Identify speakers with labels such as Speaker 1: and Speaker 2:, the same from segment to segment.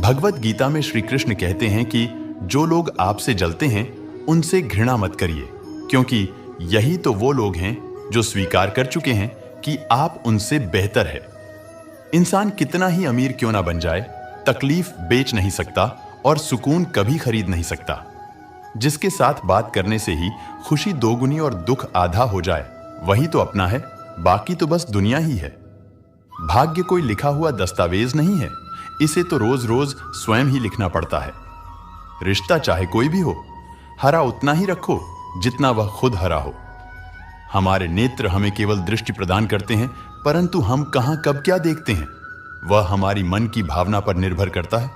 Speaker 1: भगवत गीता में श्री कृष्ण कहते हैं कि जो लोग आपसे जलते हैं उनसे घृणा मत करिए, क्योंकि यही तो वो लोग हैं जो स्वीकार कर चुके हैं कि आप उनसे बेहतर है। इंसान कितना ही अमीर क्यों ना बन जाए, तकलीफ बेच नहीं सकता और सुकून कभी खरीद नहीं सकता। जिसके साथ बात करने से ही खुशी दोगुनी और दुख आधा हो जाए, वही तो अपना है, बाकी तो बस दुनिया ही है। भाग्य कोई लिखा हुआ दस्तावेज नहीं है, इसे तो रोज रोज स्वयं ही लिखना पड़ता है। रिश्ता चाहे कोई भी हो, हरा उतना ही रखो जितना वह खुद हरा हो। हमारे नेत्र हमें केवल दृष्टि प्रदान करते हैं, परंतु हम कहां कब क्या देखते हैं वह हमारी मन की भावना पर निर्भर करता है।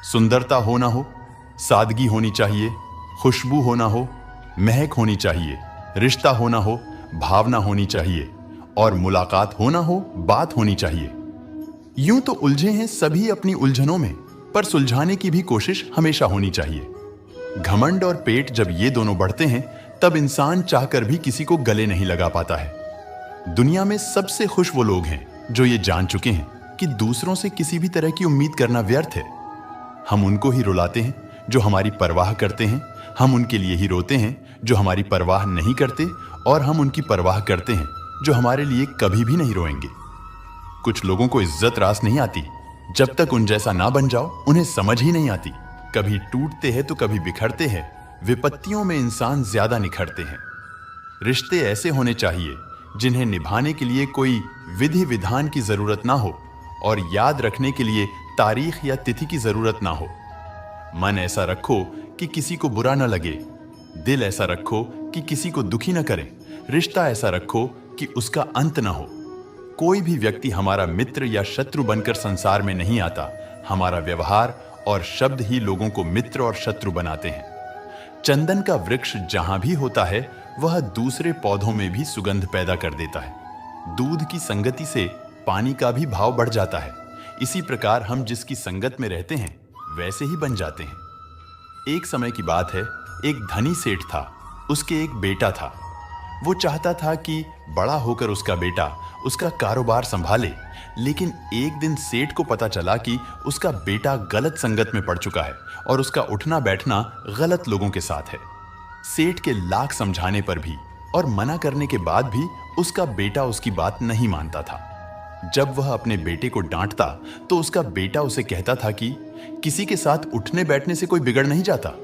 Speaker 1: सुंदरता हो ना हो, सादगी होनी चाहिए, खुशबू हो ना हो, महक होनी चाहिए, रिश्ता हो ना हो, भावना होनी चाहिए, और मुलाकात हो ना हो, बात होनी चाहिए। यूं तो उलझे हैं सभी अपनी उलझनों में, पर सुलझाने की भी कोशिश हमेशा होनी चाहिए। घमंड और पेट जब ये दोनों बढ़ते हैं, तब इंसान चाहकर भी किसी को गले नहीं लगा पाता है। दुनिया में सबसे खुश वो लोग हैं जो ये जान चुके हैं कि दूसरों से किसी भी तरह की उम्मीद करना व्यर्थ है। हम उनको ही रुलाते हैं जो हमारी परवाह करते हैं, हम उनके लिए ही रोते हैं जो हमारी परवाह नहीं करते, और हम उनकी परवाह करते हैं जो हमारे लिए कभी भी नहीं रोएंगे। कुछ लोगों को इज्जत रास नहीं आती, जब तक उन जैसा ना बन जाओ उन्हें समझ ही नहीं आती। कभी टूटते हैं तो कभी बिखरते हैं, विपत्तियों में इंसान ज्यादा निखरते हैं। रिश्ते ऐसे होने चाहिए जिन्हें निभाने के लिए कोई विधि विधान की जरूरत ना हो, और याद रखने के लिए तारीख या तिथि की जरूरत ना हो। मन ऐसा रखो कि किसी को बुरा न लगे, दिल ऐसा रखो कि किसी को दुखी न करे, रिश्ता ऐसा रखो कि उसका अंत न हो। कोई भी व्यक्ति हमारा मित्र या शत्रु बनकर संसार में नहीं आता, हमारा व्यवहार और शब्द ही लोगों को मित्र और शत्रु बनाते हैं। चंदन का वृक्ष जहां भी होता है, वह दूसरे पौधों में भी सुगंध पैदा कर देता है। दूध की संगति से पानी का भी भाव बढ़ जाता है। इसी प्रकार हम जिसकी संगत में रहते हैं वैसे ही बन जाते हैं। एक समय की बात है, एक धनी सेठ था, उसके एक बेटा था। वो चाहता था कि बड़ा होकर उसका बेटा उसका कारोबार संभाले, लेकिन एक दिन सेठ को पता चला कि उसका बेटा गलत संगत में पड़ चुका है और उसका उठना बैठना गलत लोगों के साथ है। सेठ के लाख समझाने पर भी और मना करने के बाद भी उसका बेटा उसकी बात नहीं मानता था। जब वह अपने बेटे को डांटता तो उसका बेटा उसे कहता था कि किसी के साथ उठने बैठने से कोई बिगड़ नहीं जाता।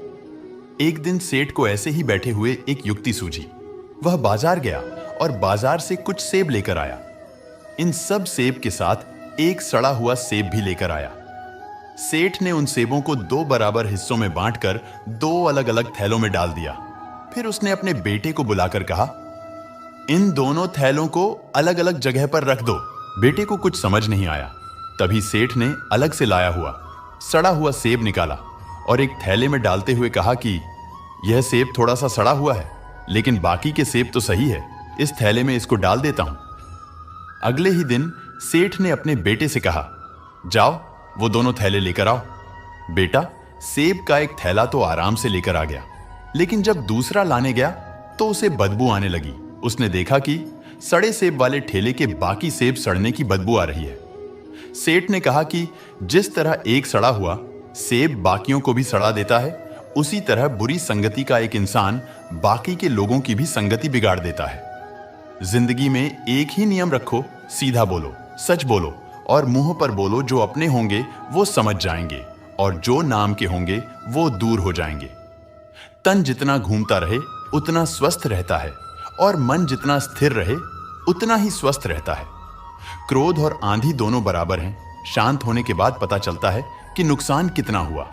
Speaker 1: एक दिन सेठ को ऐसे ही बैठे हुए एक युक्ति सूझी। वह बाजार गया और बाजार से कुछ सेब लेकर आया। इन सब सेब के साथ एक सड़ा हुआ सेब भी लेकर आया। सेठ ने उन सेबों को 2 बराबर हिस्सों में बांटकर 2 अलग अलग थैलों में डाल दिया। फिर उसने अपने बेटे को बुलाकर कहा, इन दोनों थैलों को अलग अलग जगह पर रख दो। बेटे को कुछ समझ नहीं आया। तभी सेठ ने अलग से लाया हुआ सड़ा हुआ सेब निकाला और एक थैले में डालते हुए कहा कि यह सेब थोड़ा सा सड़ा हुआ है, लेकिन बाकी के सेब तो सही है, इस थैले में इसको डाल देता हूं। अगले ही दिन सेठ ने अपने बेटे से कहा, जाओ वो दोनों थैले लेकर आओ। बेटा सेब का एक थैला तो आराम से लेकर आ गया, लेकिन जब दूसरा लाने गया तो उसे बदबू आने लगी। उसने देखा कि सड़े सेब वाले ठेले के बाकी सेब सड़ने की बदबू आ रही है। सेठ ने कहा कि जिस तरह एक सड़ा हुआ सेब बाकियों को भी सड़ा देता है, उसी तरह बुरी संगति का एक इंसान बाकी के लोगों की भी संगति बिगाड़ देता है। जिंदगी में एक ही नियम रखो, सीधा बोलो, सच बोलो, और मुंह पर बोलो। जो अपने होंगे वो समझ जाएंगे, और जो नाम के होंगे वो दूर हो जाएंगे। तन जितना घूमता रहे उतना स्वस्थ रहता है, और मन जितना स्थिर रहे उतना ही स्वस्थ रहता है। क्रोध और आंधी दोनों बराबर हैं। शांत होने के बाद पता चलता है कि नुकसान कितना हुआ।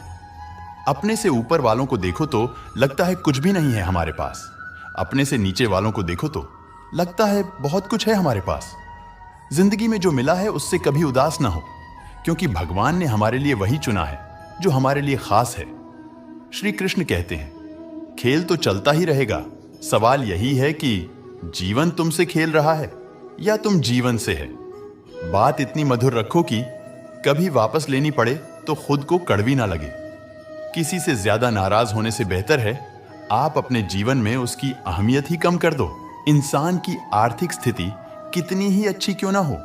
Speaker 1: अपने से ऊपर वालों को देखो तो लगता है कुछ भी नहीं है हमारे पास। अपने से नीचे वालों को देखो तो लगता है बहुत कुछ है हमारे पास। जिंदगी में जो मिला है उससे कभी उदास ना हो, क्योंकि भगवान ने हमारे लिए वही चुना है जो हमारे लिए खास है। श्री कृष्ण कहते हैं, खेल तो चलता ही रहेगा, सवाल यही है कि जीवन तुमसे खेल रहा है या तुम जीवन से है। बात इतनी मधुर रखो कि कभी वापस लेनी पड़े तो खुद को कड़वी ना लगे। किसी से ज्यादा नाराज होने से बेहतर है आप अपने जीवन में उसकी अहमियत ही कम कर दो। इंसान की आर्थिक स्थिति कितनी ही अच्छी क्यों ना हो,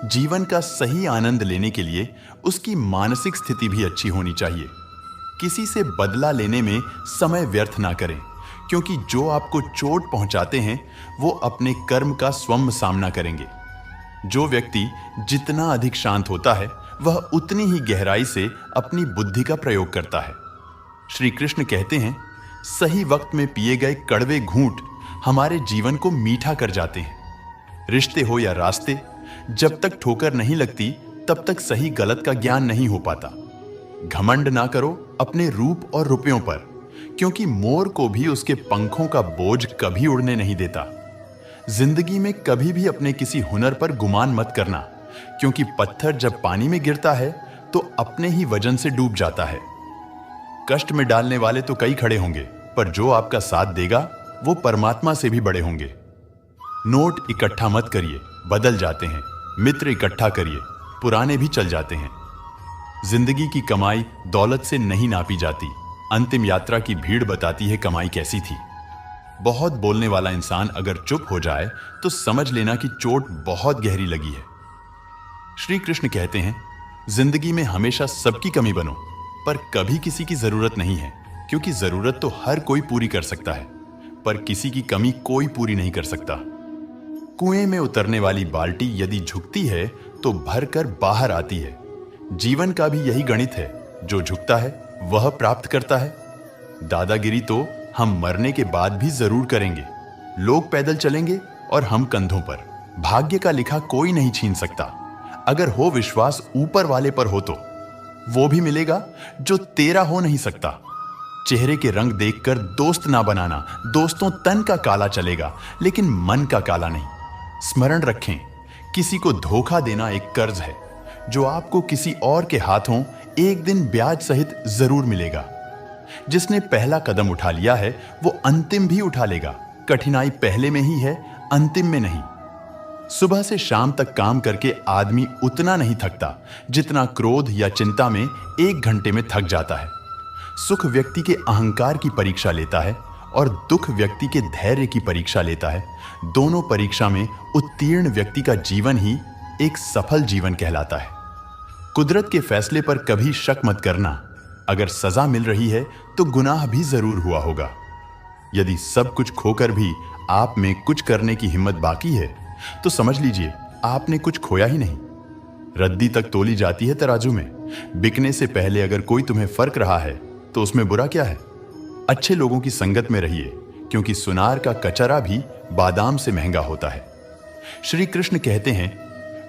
Speaker 1: जीवन का सही आनंद लेने के लिए उसकी मानसिक स्थिति भी अच्छी होनी चाहिए। किसी से बदला लेने में समय व्यर्थ ना करें, क्योंकि जो आपको चोट पहुंचाते हैं वो अपने कर्म का स्वयं सामना करेंगे। जो व्यक्ति जितना अधिक शांत होता है वह उतनी ही गहराई से अपनी बुद्धि का प्रयोग करता है। श्री कृष्ण कहते हैं, सही वक्त में पिए गए कड़वे घूंट हमारे जीवन को मीठा कर जाते हैं। रिश्ते हो या रास्ते, जब तक ठोकर नहीं लगती तब तक सही गलत का ज्ञान नहीं हो पाता। घमंड ना करो अपने रूप और रुपयों पर, क्योंकि मोर को भी उसके पंखों का बोझ कभी उड़ने नहीं देता। जिंदगी में कभी भी अपने किसी हुनर पर गुमान मत करना, क्योंकि पत्थर जब पानी में गिरता है तो अपने ही वजन से डूब जाता है। कष्ट में डालने वाले तो कई खड़े होंगे, पर जो आपका साथ देगा वो परमात्मा से भी बड़े होंगे। नोट इकट्ठा मत करिए, बदल जाते हैं। मित्र इकट्ठा करिए, पुराने भी चल जाते हैं। जिंदगी की कमाई दौलत से नहीं नापी जाती। अंतिम यात्रा की भीड़ बताती है कमाई कैसी थी। बहुत बोलने वाला इंसान अगर चुप हो जाए तो समझ लेना कि चोट बहुत गहरी लगी है। श्री कृष्ण कहते हैं, जिंदगी में हमेशा सबकी कमी बनो, पर कभी किसी की जरूरत नहीं है, क्योंकि जरूरत तो हर कोई पूरी कर सकता है, पर किसी की कमी कोई पूरी नहीं कर सकता। कुएं में उतरने वाली बाल्टी यदि झुकती है तो भरकर बाहर आती है। जीवन का भी यही गणित है, जो झुकता है वह प्राप्त करता है। दादागिरी तो हम मरने के बाद भी जरूर करेंगे। लोग पैदल चलेंगे और हम कंधों पर। भाग्य का लिखा कोई नहीं छीन सकता। अगर हो विश्वास ऊपर वाले पर हो तो वो भी मिलेगा जो तेरा हो नहीं सकता। चेहरे के रंग देखकर दोस्त ना बनाना। दोस्तों तन का काला चलेगा, लेकिन मन का काला नहीं। स्मरण रखें, किसी को धोखा देना एक कर्ज है, जो आपको किसी और के हाथों एक दिन ब्याज सहित जरूर मिलेगा। जिसने पहला कदम उठा लिया है वो अंतिम भी उठा लेगा। कठिनाई पहले में ही है, अंतिम में नहीं। सुबह से शाम तक काम करके आदमी उतना नहीं थकता जितना क्रोध या चिंता में 1 घंटे में थक जाता है। सुख व्यक्ति के अहंकार की परीक्षा लेता है और दुख व्यक्ति के धैर्य की परीक्षा लेता है। दोनों परीक्षा में उत्तीर्ण व्यक्ति का जीवन ही एक सफल जीवन कहलाता है। कुदरत के फैसले पर कभी शक मत करना। अगर सजा मिल रही है तो गुनाह भी जरूर हुआ होगा। यदि सब कुछ खोकर भी आप में कुछ करने की हिम्मत बाकी है तो समझ लीजिए आपने कुछ खोया ही नहीं। रद्दी तक तोली जाती है तराजू में। बिकने से पहले अगर कोई तुम्हें फर्क रहा है तो उसमें बुरा क्या है। अच्छे लोगों की संगत में रहिए, क्योंकि सुनार का कचरा भी बादाम से महंगा होता है। श्री कृष्ण कहते हैं,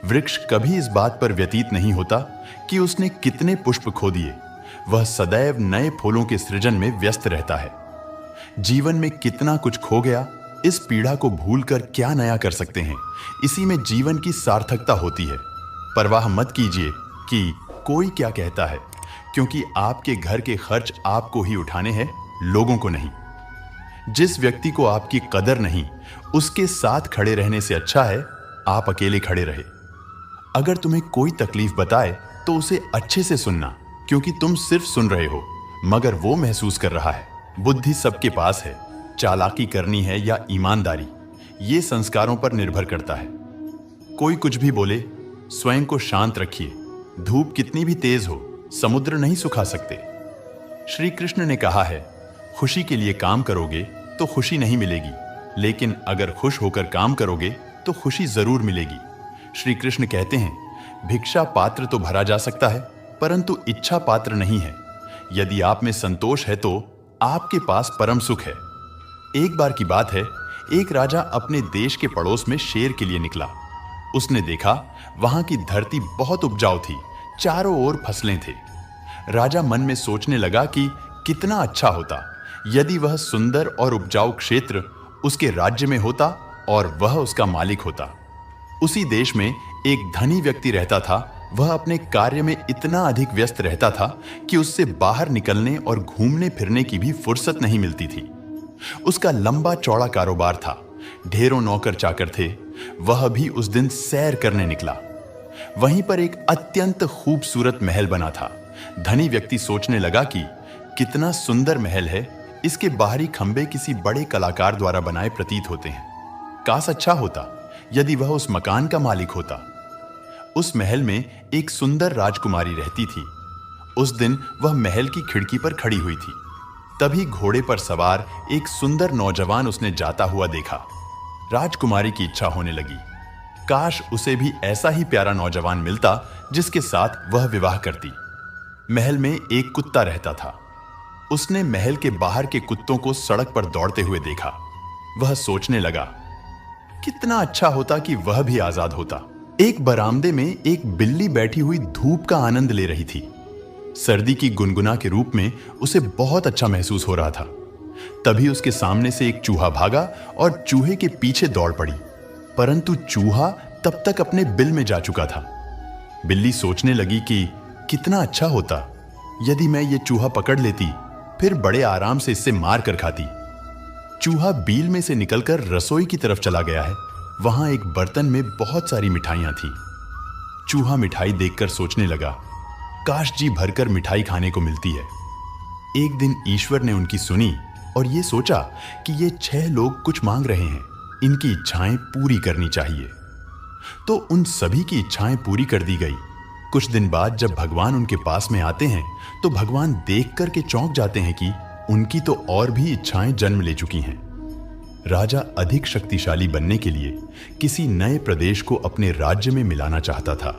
Speaker 1: वृक्ष कभी इस बात पर व्यतीत नहीं होता कि उसने कितने पुष्प खो दिए। वह सदैव नए फूलों के सृजन में व्यस्त रहता है। जीवन में कितना कुछ खो गया, इस पीड़ा को भूलकर क्या नया कर सकते हैं। इसी में जीवन की सार्थकता होती है। परवाह मत कीजिए कि कोई क्या कहता है, क्योंकि आपके घर के खर्च आपको ही उठाने हैं, लोगों को नहीं। जिस व्यक्ति को आपकी कदर नहीं, उसके साथ खड़े रहने से अच्छा है आप अकेले खड़े रहे। अगर तुम्हें कोई तकलीफ बताए तो उसे अच्छे से सुनना, क्योंकि तुम सिर्फ सुन रहे हो मगर वो महसूस कर रहा है। बुद्धि सबके पास है। चालाकी करनी है या ईमानदारी, ये संस्कारों पर निर्भर करता है। कोई कुछ भी बोले, स्वयं को शांत रखिए। धूप कितनी भी तेज हो, समुद्र नहीं सुखा सकते। श्री कृष्ण ने कहा है, खुशी के लिए काम करोगे तो खुशी नहीं मिलेगी, लेकिन अगर खुश होकर काम करोगे तो खुशी जरूर मिलेगी। श्री कृष्ण कहते हैं, भिक्षा पात्र तो भरा जा सकता है, परंतु इच्छा पात्र नहीं है। यदि आप में संतोष है तो आपके पास परम सुख है। एक बार की बात है, एक राजा अपने देश के पड़ोस में शेर के लिए निकला। उसने देखा वहां की धरती बहुत उपजाऊ थी, चारों ओर फसलें थे। राजा मन में सोचने लगा कि कितना अच्छा होता यदि वह सुंदर और उपजाऊ क्षेत्र उसके राज्य में होता और वह उसका मालिक होता। उसी देश में एक धनी व्यक्ति रहता था। वह अपने कार्य में इतना अधिक व्यस्त रहता था कि उससे बाहर निकलने और घूमने फिरने की भी फुर्सत नहीं मिलती थी। उसका लंबा चौड़ा कारोबार था, ढेरों नौकर चाकर थे। वह भी उस दिन सैर करने निकला। वहीं पर एक अत्यंत खूबसूरत महल बना था। धनी व्यक्ति सोचने लगा कि कितना सुंदर महल है, इसके बाहरी खंभे किसी बड़े कलाकार द्वारा बनाए प्रतीत होते हैं। काश अच्छा होता यदि वह उस मकान का मालिक होता। उस महल में एक सुंदर राजकुमारी रहती थी। उस दिन वह महल की खिड़की पर खड़ी हुई थी। तभी घोड़े पर सवार एक सुंदर नौजवान उसने जाता हुआ देखा। राजकुमारी की इच्छा होने लगी, काश उसे भी ऐसा ही प्यारा नौजवान मिलता जिसके साथ वह विवाह करती। महल में एक कुत्ता रहता था। उसने महल के बाहर के कुत्तों को सड़क पर दौड़ते हुए देखा। वह सोचने लगा, कितना अच्छा होता कि वह भी आजाद होता। एक बरामदे में एक बिल्ली बैठी हुई धूप का आनंद ले रही थी। सर्दी की गुनगुना के रूप में उसे बहुत अच्छा महसूस हो रहा था। तभी उसके सामने से एक चूहा भागा और चूहे के पीछे दौड़ पड़ी, परंतु चूहा तब तक अपने बिल में जा चुका था। बिल्ली सोचने लगी कि कितना अच्छा होता यदि मैं ये चूहा पकड़ लेती, फिर बड़े आराम से इससे मार कर खाती। चूहा बील में से निकलकर रसोई की तरफ चला गया है। वहां एक बर्तन में बहुत सारी मिठाइयां थी। चूहा मिठाई देखकर सोचने लगा, काश जी भरकर मिठाई खाने को मिलती है। एक दिन ईश्वर ने उनकी सुनी और ये सोचा कि ये 6 लोग कुछ मांग रहे हैं, इनकी इच्छाएं पूरी करनी चाहिए। तो उन सभी की इच्छाएं पूरी कर दी गई। कुछ दिन बाद जब भगवान उनके पास में आते हैं तो भगवान देख कर के चौंक जाते हैं कि उनकी तो और भी इच्छाएं जन्म ले चुकी हैं। राजा अधिक शक्तिशाली बनने के लिए किसी नए प्रदेश को अपने राज्य में मिलाना चाहता था।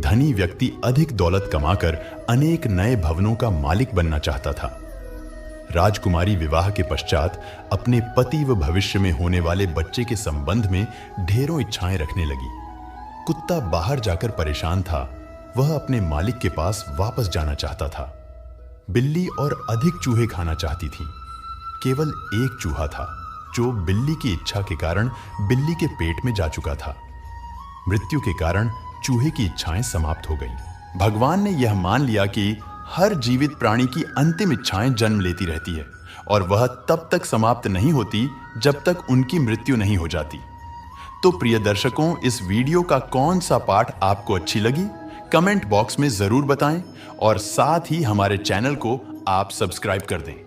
Speaker 1: धनी व्यक्ति अधिक दौलत कमाकर अनेक नए भवनों का मालिक बनना चाहता था। राजकुमारी विवाह के पश्चात अपने पति व भविष्य में होने वाले बच्चे के संबंध में ढेरों इच्छाएं रखने लगी। कुत्ता बाहर जाकर परेशान था। वह अपने मालिक के पास वापस जाना चाहता था। बिल्ली और अधिक चूहे खाना चाहती थी। केवल एक चूहा था जो बिल्ली की इच्छा के कारण बिल्ली के पेट में जा चुका था। मृत्यु के कारण चूहे की इच्छाएं समाप्त हो गईं। भगवान ने यह मान लिया कि हर जीवित प्राणी की अंतिम इच्छाएं जन्म लेती रहती है और वह तब तक समाप्त नहीं होती जब तक उनकी मृत्यु नहीं हो जाती। तो प्रिय दर्शकों, इस वीडियो का कौन सा पार्ट आपको अच्छी लगी कमेंट बॉक्स में जरूर बताएं और साथ ही हमारे चैनल को आप सब्सक्राइब कर दें।